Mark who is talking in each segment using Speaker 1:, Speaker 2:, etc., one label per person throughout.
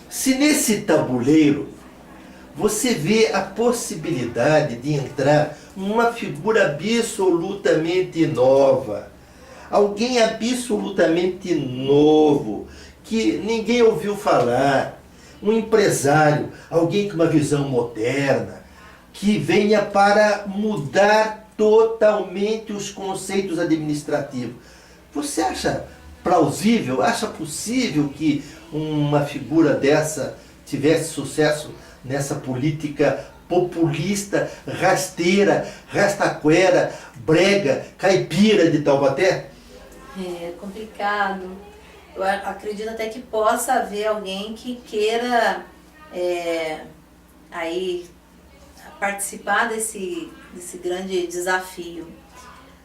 Speaker 1: Se nesse tabuleiro você vê a possibilidade de entrar uma figura absolutamente nova, alguém absolutamente novo, que ninguém ouviu falar, um empresário, alguém com uma visão moderna, que venha para mudar totalmente os conceitos administrativos. Você acha plausível, acha possível que uma figura dessa tivesse sucesso nessa política populista, rasteira, rastaquera, brega, caipira de Taubaté?
Speaker 2: É complicado. Eu acredito até que possa haver alguém que queira aí participar desse grande desafio.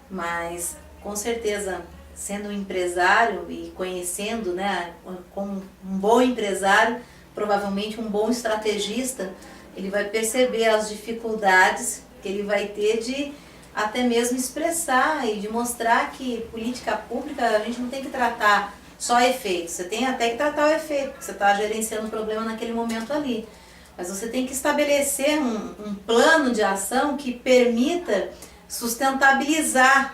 Speaker 2: Mas, com certeza, sendo um empresário e conhecendo, né, como um bom empresário, provavelmente um bom estrategista, ele vai perceber as dificuldades que ele vai ter de até mesmo expressar e de mostrar que política pública a gente não tem que tratar só efeito, você tem até que tratar o efeito, porque você está gerenciando o problema naquele momento ali. Mas você tem que estabelecer um plano de ação que permita sustentabilizar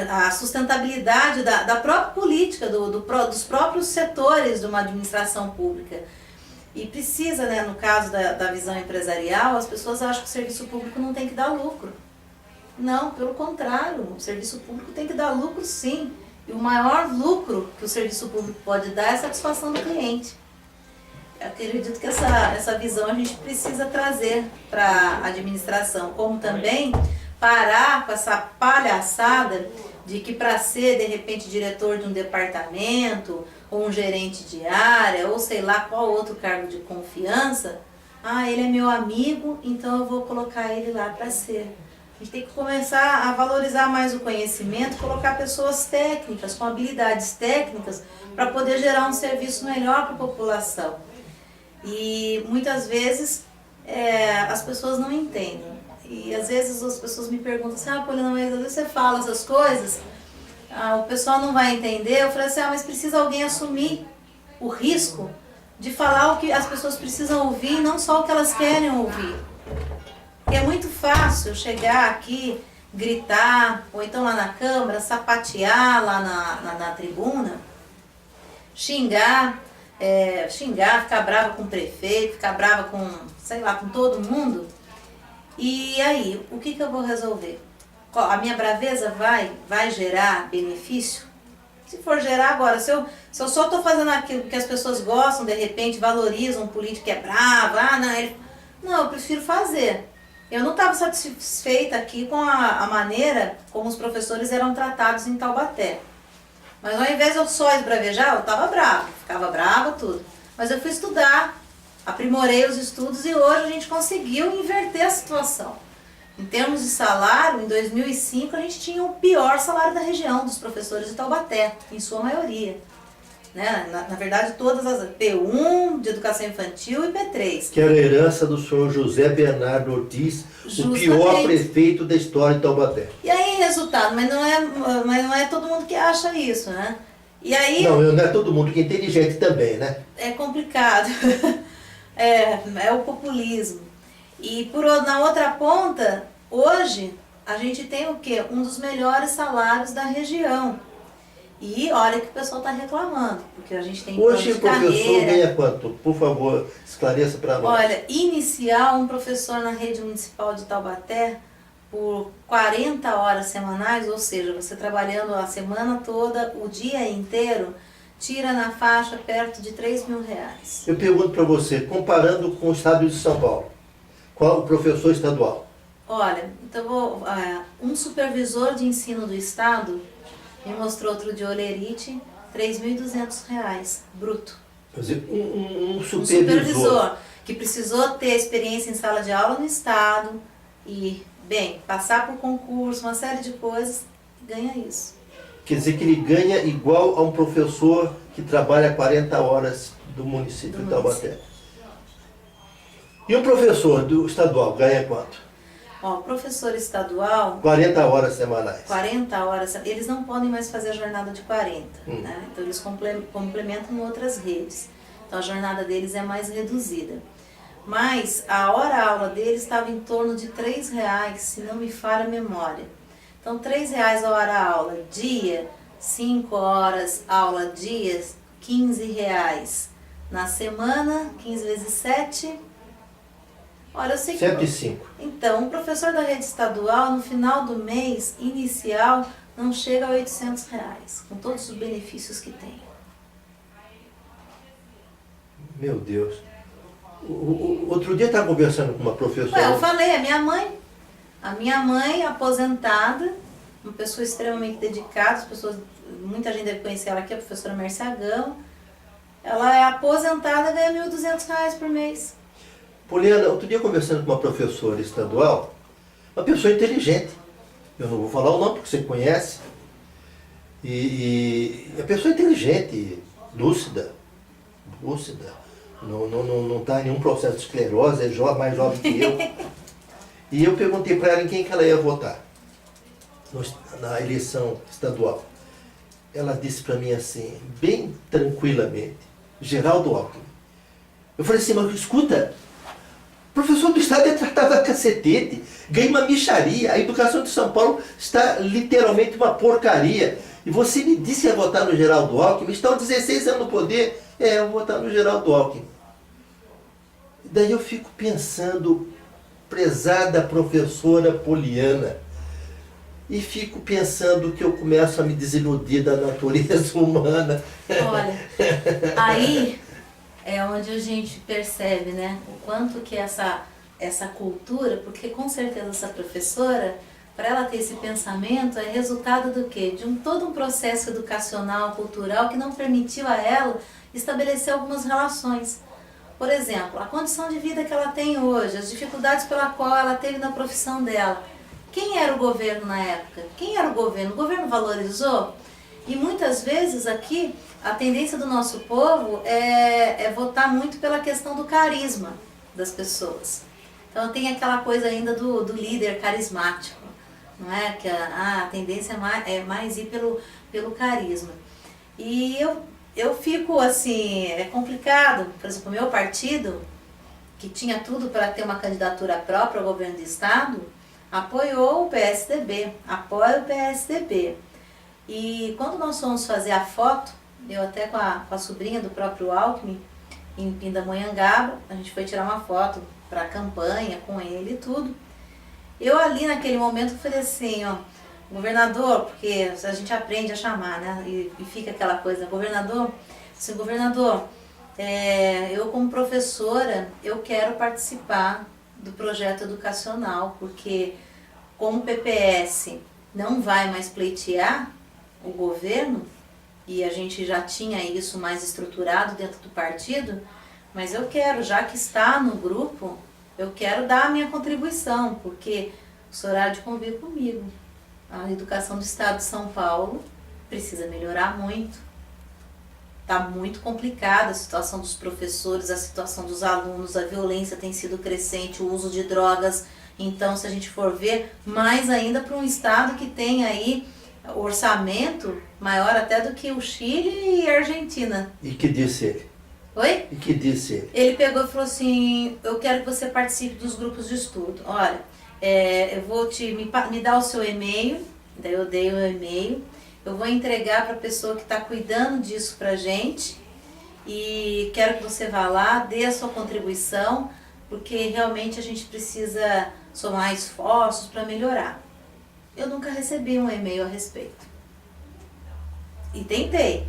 Speaker 2: a sustentabilidade da própria política, dos próprios setores de uma administração pública. E precisa, né, no caso da visão empresarial, as pessoas acham que o serviço público não tem que dar lucro. Não, pelo contrário, o serviço público tem que dar lucro sim. E o maior lucro que o serviço público pode dar é a satisfação do cliente. Eu acredito que essa visão a gente precisa trazer para a administração, como também parar com essa palhaçada de que para ser, de repente, diretor de um departamento, ou um gerente de área, ou sei lá qual outro cargo de confiança, ele é meu amigo, então eu vou colocar ele lá para ser. A gente tem que começar a valorizar mais o conhecimento, colocar pessoas técnicas, com habilidades técnicas, para poder gerar um serviço melhor para a população. E muitas vezes as pessoas não entendem. E às vezes as pessoas me perguntam assim, Polina, mas às vezes você fala essas coisas, o pessoal não vai entender. Eu falei assim, mas precisa alguém assumir o risco de falar o que as pessoas precisam ouvir, não só o que elas querem ouvir. E é muito fácil chegar aqui, gritar, ou então lá na Câmara, sapatear lá na tribuna, xingar, ficar brava com o prefeito, ficar brava com, sei lá, com todo mundo. E aí, o que eu vou resolver? A minha braveza vai gerar benefício? Se for gerar agora, se eu só estou fazendo aquilo que as pessoas gostam, de repente valorizam um político que é bravo, não, eu prefiro fazer. Eu não estava satisfeita aqui com a maneira como os professores eram tratados em Taubaté. Mas ao invés de eu só esbravejar, eu estava brava, ficava brava, tudo. Mas eu fui estudar, aprimorei os estudos e hoje a gente conseguiu inverter a situação. Em termos de salário, em 2005 a gente tinha o pior salário da região dos professores de Taubaté, em sua maioria. Né? Na verdade, todas as P1 de educação infantil e P3.
Speaker 1: Que era a herança do senhor José Bernardo Ortiz,
Speaker 2: Justamente.
Speaker 1: O pior prefeito da história de Taubaté.
Speaker 2: E aí, resultado, mas não é todo mundo que acha isso, né? E aí,
Speaker 1: não é todo mundo que é inteligente também, né?
Speaker 2: É complicado. é o populismo. E na outra ponta, hoje, a gente tem o quê? Um dos melhores salários da região. E olha que o pessoal está reclamando, porque a gente tem
Speaker 1: hoje o professor
Speaker 2: carreira.
Speaker 1: ganha quanto? Por favor, esclareça para nós.
Speaker 2: Olha, iniciar um professor na rede municipal de Taubaté por 40 horas semanais, ou seja, você trabalhando a semana toda, o dia inteiro, tira na faixa perto de R$3.000.
Speaker 1: Eu pergunto para você, comparando com o estado de São Paulo, qual o professor estadual?
Speaker 2: Olha, então um supervisor de ensino do estado me mostrou outro dia Olerite, R$3.200, bruto.
Speaker 1: Quer dizer, um
Speaker 2: supervisor que precisou ter experiência em sala de aula no estado e, passar por concurso, uma série de coisas, ganha isso.
Speaker 1: Quer dizer que ele ganha igual a um professor que trabalha 40 horas do município de Taubaté. E um professor do estadual ganha quanto?
Speaker 2: Professor estadual...
Speaker 1: 40 horas semanais.
Speaker 2: 40 horas, eles não podem mais fazer a jornada de 40, né? Então eles complementam em outras redes. Então a jornada deles é mais reduzida. Mas a hora-aula deles estava em torno de R$3, se não me falha a memória. Então R$3 a hora-aula, dia, 5 horas aula dias, R$15. Na semana, 15 vezes 7. Olha, eu sei que...
Speaker 1: 7 e 5.
Speaker 2: Então, o professor da rede estadual, no final do mês inicial, não chega a R$800, com todos os benefícios que tem.
Speaker 1: Meu Deus. Outro dia eu estava conversando com uma professora.
Speaker 2: Eu falei, a minha mãe aposentada, uma pessoa extremamente dedicada, muita gente deve conhecer ela aqui, a professora Mércia Gama. Ela é aposentada e ganha R$1.200 por mês.
Speaker 1: Poliana, outro dia conversando com uma professora estadual, uma pessoa inteligente, eu não vou falar o nome porque você conhece, e a pessoa inteligente, lúcida, não está em nenhum processo de esclerose, é mais jovem que eu. E eu perguntei para ela em quem que ela ia votar na eleição estadual. Ela disse para mim assim, bem tranquilamente, Geraldo Alckmin. Eu falei assim, mas escuta, o professor do Estado é tratado a cacetete, ganha uma mixaria, a educação de São Paulo está literalmente uma porcaria. E você me disse que ia votar no Geraldo Alckmin, estão 16 anos no poder, eu vou votar no Geraldo Alckmin. Daí eu fico pensando, prezada professora Poliana, e fico pensando que eu começo a me desiludir da natureza humana.
Speaker 2: Olha, aí é onde a gente percebe, né, o quanto que essa cultura, porque com certeza essa professora, para ela ter esse pensamento, é resultado do quê? De todo um processo educacional, cultural, que não permitiu a ela estabelecer algumas relações. Por exemplo, a condição de vida que ela tem hoje, as dificuldades pela qual ela teve na profissão dela. Quem era o governo na época? Quem era o governo? O governo valorizou? E muitas vezes aqui, a tendência do nosso povo é votar muito pela questão do carisma das pessoas. Então tem aquela coisa ainda do líder carismático, não é? Que a tendência é mais ir pelo carisma. E eu fico assim, é complicado. Por exemplo, o meu partido, que tinha tudo para ter uma candidatura própria ao governo do estado, apoiou o PSDB, apoia o PSDB. E quando nós fomos fazer a foto, eu até com a sobrinha do próprio Alckmin, em Pindamonhangaba, a gente foi tirar uma foto para a campanha com ele e tudo. Eu ali naquele momento falei assim, ó, governador, porque a gente aprende a chamar, né, e fica aquela coisa, governador, assim, governador, eu como professora, eu quero participar do projeto educacional, porque como o PPS não vai mais pleitear o governo, e a gente já tinha isso mais estruturado dentro do partido, mas eu quero, já que está no grupo, eu quero dar a minha contribuição, porque o senhor há de convir comigo. A educação do Estado de São Paulo precisa melhorar muito. Está muito complicada a situação dos professores, a situação dos alunos, a violência tem sido crescente, o uso de drogas. Então, se a gente for ver, mais ainda para um estado que tem aí orçamento maior até do que o Chile e a Argentina.
Speaker 1: E que disse ele?
Speaker 2: Oi?
Speaker 1: E que disse ele?
Speaker 2: Ele pegou e falou assim, eu quero que você participe dos grupos de estudo. Olha, eu vou me dar o seu e-mail, daí eu dei o e-mail. Eu vou entregar para a pessoa que está cuidando disso para a gente e quero que você vá lá, dê a sua contribuição, porque realmente a gente precisa somar esforços para melhorar. Eu nunca recebi um e-mail a respeito. E tentei.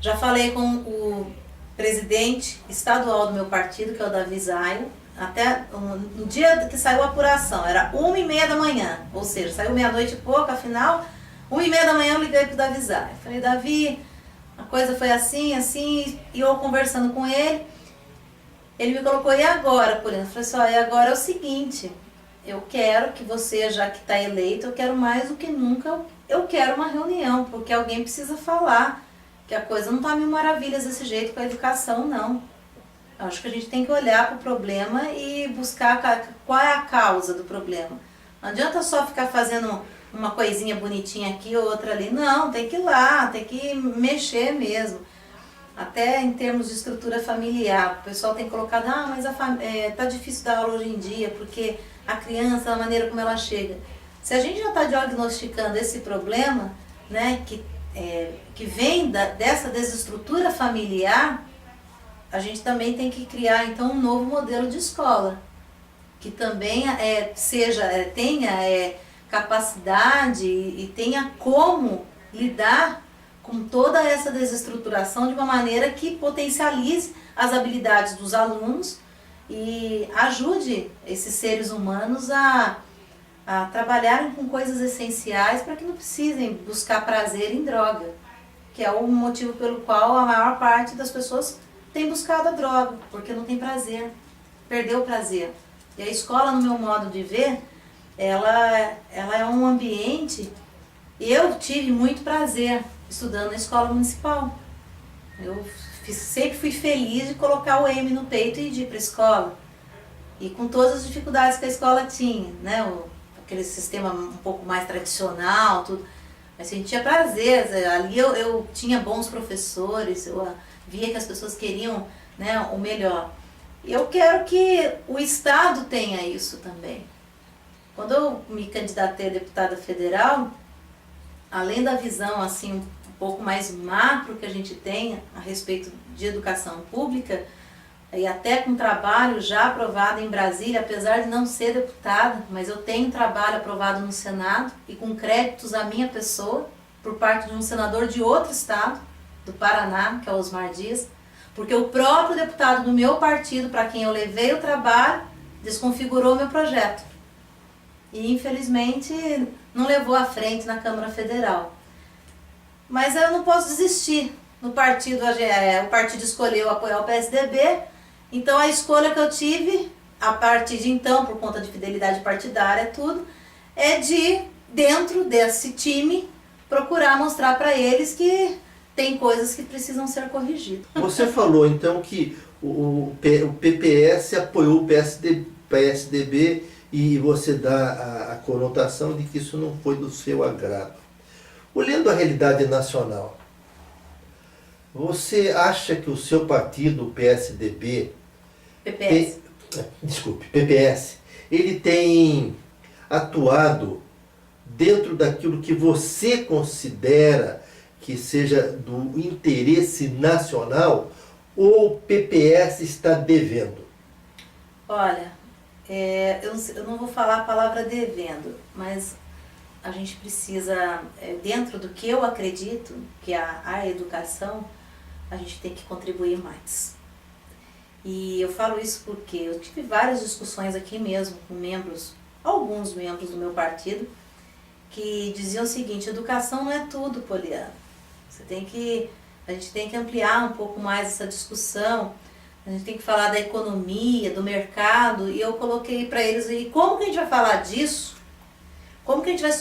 Speaker 2: Já falei com o presidente estadual do meu partido, que é o Davi Zaio, até no dia que saiu a apuração, era 1h30 da manhã, ou seja, saiu meia-noite e pouco, afinal... 1h30 da manhã eu liguei pro Davi Zaia. Falei, Davi, a coisa foi assim, e eu conversando com ele, ele me colocou, e agora, Poliana? Eu falei assim, e agora é o seguinte, eu quero que você, já que está eleito, eu quero mais do que nunca, eu quero uma reunião, porque alguém precisa falar que a coisa não está mil maravilhas desse jeito com a educação, não. Eu acho que a gente tem que olhar para o problema e buscar qual é a causa do problema. Não adianta só ficar fazendo uma coisinha bonitinha aqui, outra ali. Não, tem que ir lá, tem que mexer mesmo. até em termos de estrutura familiar. O pessoal tem colocado, mas tá difícil dar aula hoje em dia, porque a criança, a maneira como ela chega. Se a gente já está diagnosticando esse problema, né, que vem dessa desestrutura familiar, a gente também tem que criar então um novo modelo de escola, que também tenha capacidade e tenha como lidar com toda essa desestruturação de uma maneira que potencialize as habilidades dos alunos e ajude esses seres humanos a trabalharem com coisas essenciais para que não precisem buscar prazer em droga, que é o motivo pelo qual a maior parte das pessoas tem buscado a droga, porque não tem prazer, perdeu o prazer. E a escola, no meu modo de ver, ela é um ambiente. Eu tive muito prazer estudando na escola municipal. Eu sempre fui feliz de colocar o M no peito e de ir para a escola. E com todas as dificuldades que a escola tinha, né? Aquele sistema um pouco mais tradicional, tudo. Mas a gente tinha prazer, ali eu tinha bons professores, eu via que as pessoas queriam, né, o melhor. E eu quero que o Estado tenha isso também. Quando eu me candidatei a deputada federal, além da visão assim um pouco mais macro que a gente tem a respeito de educação pública, e até com trabalho já aprovado em Brasília, apesar de não ser deputada, mas eu tenho trabalho aprovado no Senado e com créditos à minha pessoa, por parte de um senador de outro estado, do Paraná, que é o Osmar Dias, porque o próprio deputado do meu partido, para quem eu levei o trabalho, desconfigurou o meu projeto. E infelizmente não levou à frente na Câmara Federal. Mas eu não posso desistir. No partido, o partido escolheu apoiar o PSDB, então a escolha que eu tive, a partir de então, por conta de fidelidade partidária, tudo, é de, dentro desse time, procurar mostrar para eles que tem coisas que precisam ser corrigidas.
Speaker 1: Você falou então que o PPS apoiou o PSDB e você dá a conotação de que isso não foi do seu agrado. Olhando a realidade nacional, você acha que o seu partido, o PSDB, PPS, ele tem atuado dentro daquilo que você considera que seja do interesse nacional, ou o PPS está devendo?
Speaker 2: Olha, eu não vou falar a palavra devendo, mas a gente precisa, dentro do que eu acredito, que é a educação, a gente tem que contribuir mais. E eu falo isso porque eu tive várias discussões aqui mesmo com alguns membros do meu partido, que diziam o seguinte: educação não é tudo, Poliana. A gente tem que ampliar um pouco mais essa discussão, a gente tem que falar da economia, do mercado, e eu coloquei para eles aí, como que a gente vai falar disso? Como que a gente vai